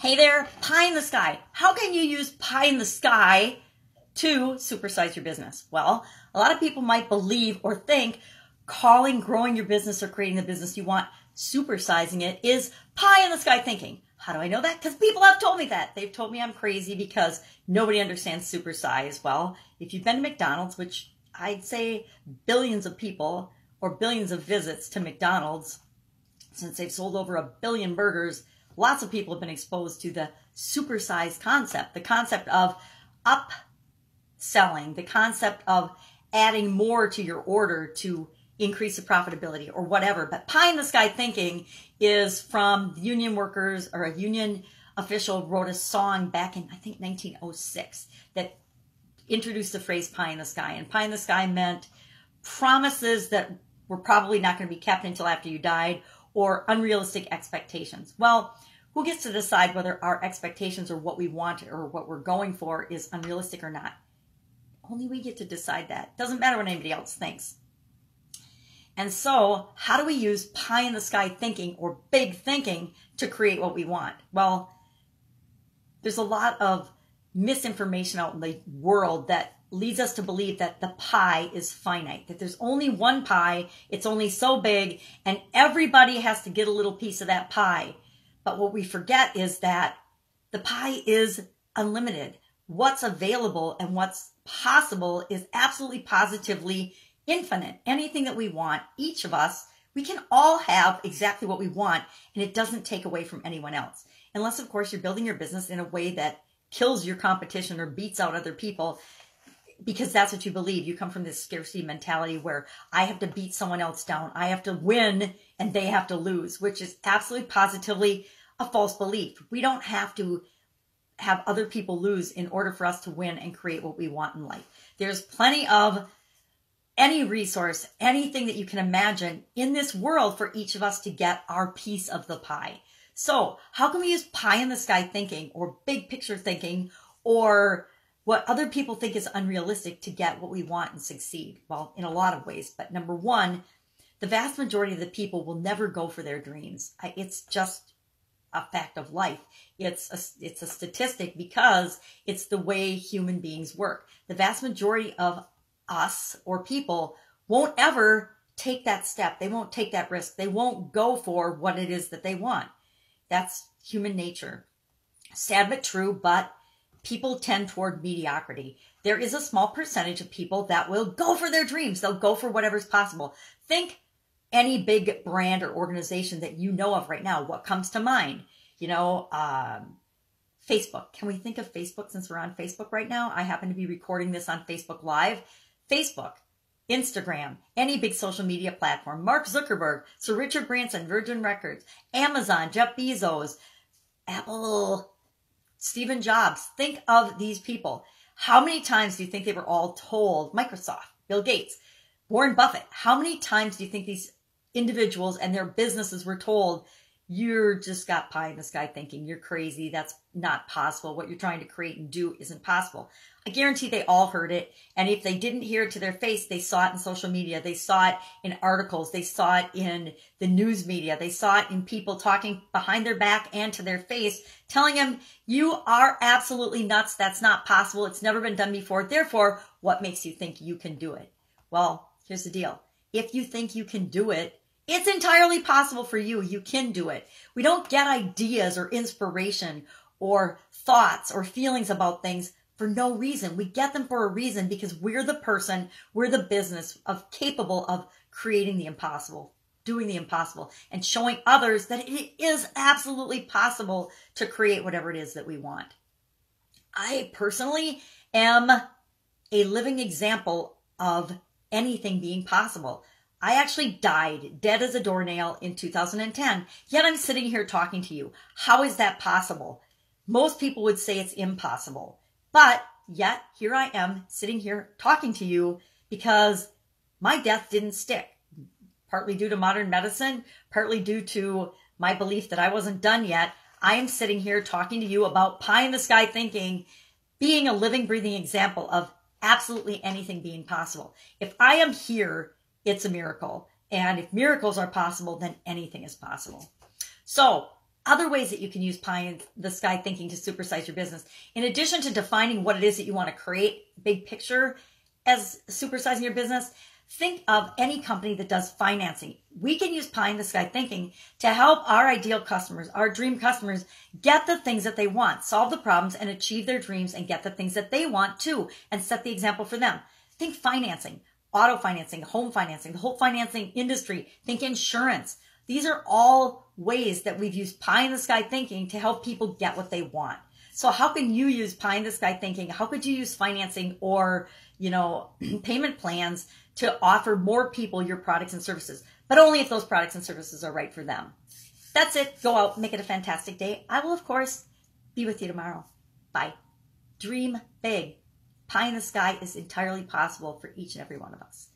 Hey there, pie in the sky. How can you use pie in the sky to supersize your business? Well, a lot of people might believe or think growing your business or creating the business you want, supersizing it is pie in the sky thinking. How do I know that? Because people have told me that. They've told me I'm crazy because nobody understands supersize. Well, if you've been to McDonald's, which I'd say billions of people or billions of visits to McDonald's, since they've sold over 1 billion burgers, lots of people have been exposed to the supersize concept, the concept of upselling, the concept of adding more to your order to increase the profitability or whatever. But pie in the sky thinking is from union workers, or a union official wrote a song back in, I think, 1906 that introduced the phrase pie in the sky. And pie in the sky meant promises that were probably not going to be kept until after you died, or unrealistic expectations. Well, who gets to decide whether our expectations or what we want or what we're going for is unrealistic or not? Only we get to decide that. Doesn't matter what anybody else thinks. And so, how do we use pie in the sky thinking or big thinking to create what we want? Well, there's a lot of misinformation out in the world that leads us to believe that the pie is finite, that there's only one pie, it's only so big, and everybody has to get a little piece of that pie. But what we forget is that the pie is unlimited. What's available and what's possible is absolutely positively infinite. Anything that we want, each of us, we can all have exactly what we want, and it doesn't take away from anyone else. Unless, of course, you're building your business in a way that kills your competition or beats out other people, because that's what you believe. You come from this scarcity mentality where I have to beat someone else down. I have to win and they have to lose, which is absolutely positively a false belief. We don't have to have other people lose in order for us to win and create what we want in life. There's plenty of any resource, anything that you can imagine in this world for each of us to get our piece of the pie. So how can we use pie in the sky thinking or big picture thinking or what other people think is unrealistic to get what we want and succeed? Well, in a lot of ways. But number one, the vast majority of the people will never go for their dreams. It's just a fact of life. It's a statistic because it's the way human beings work. The vast majority of us or people won't ever take that step. They won't take that risk. They won't go for what it is that they want. That's human nature. Sad but true, but people tend toward mediocrity. There is a small percentage of people that will go for their dreams. They'll go for whatever's possible. Think any big brand or organization that you know of right now. What comes to mind? Facebook. Can we think of Facebook since we're on Facebook right now? I happen to be recording this on Facebook Live. Facebook, Instagram, any big social media platform, Mark Zuckerberg, Sir Richard Branson, Virgin Records, Amazon, Jeff Bezos, Apple, Stephen Jobs. Think of these people. How many times do you think they were all told, Microsoft, Bill Gates, Warren Buffett, how many times do you think these individuals and their businesses were told, you're just got pie in the sky thinking, you're crazy, that's not possible, what you're trying to create and do isn't possible? I guarantee they all heard it, and if they didn't hear it to their face, they saw it in social media, they saw it in articles, they saw it in the news media, they saw it in people talking behind their back and to their face, telling them, you are absolutely nuts, that's not possible, it's never been done before, therefore, what makes you think you can do it? Well, here's the deal. If you think you can do it, it's entirely possible for you. You can do it. We don't get ideas or inspiration or thoughts or feelings about things for no reason. We get them for a reason because we're the person, we're the business capable of creating the impossible, doing the impossible, and showing others that it is absolutely possible to create whatever it is that we want. I personally am a living example of anything being possible. I actually died dead as a doornail in 2010, yet I'm sitting here talking to you. How is that possible? Most people would say it's impossible, but yet here I am sitting here talking to you because my death didn't stick, partly due to modern medicine, partly due to my belief that I wasn't done yet. I am sitting here talking to you about pie in the sky thinking, being a living, breathing example of absolutely anything being possible. If I am here, it's a miracle. And if miracles are possible, then anything is possible. So other ways that you can use pie in the sky thinking to supersize your business. In addition to defining what it is that you want to create, big picture as supersizing your business, think of any company that does financing. We can use pie in the sky thinking to help our ideal customers, our dream customers, get the things that they want, solve the problems and achieve their dreams and get the things that they want too, and set the example for them. Think financing, auto financing, home financing, the whole financing industry. Think insurance. These are all ways that we've used pie in the sky thinking to help people get what they want. So how can you use pie in the sky thinking? How could you use financing or, payment plans to offer more people your products and services, but only if those products and services are right for them? That's it. Go out, make it a fantastic day. I will, of course, be with you tomorrow. Bye. Dream big. Pie in the sky is entirely possible for each and every one of us.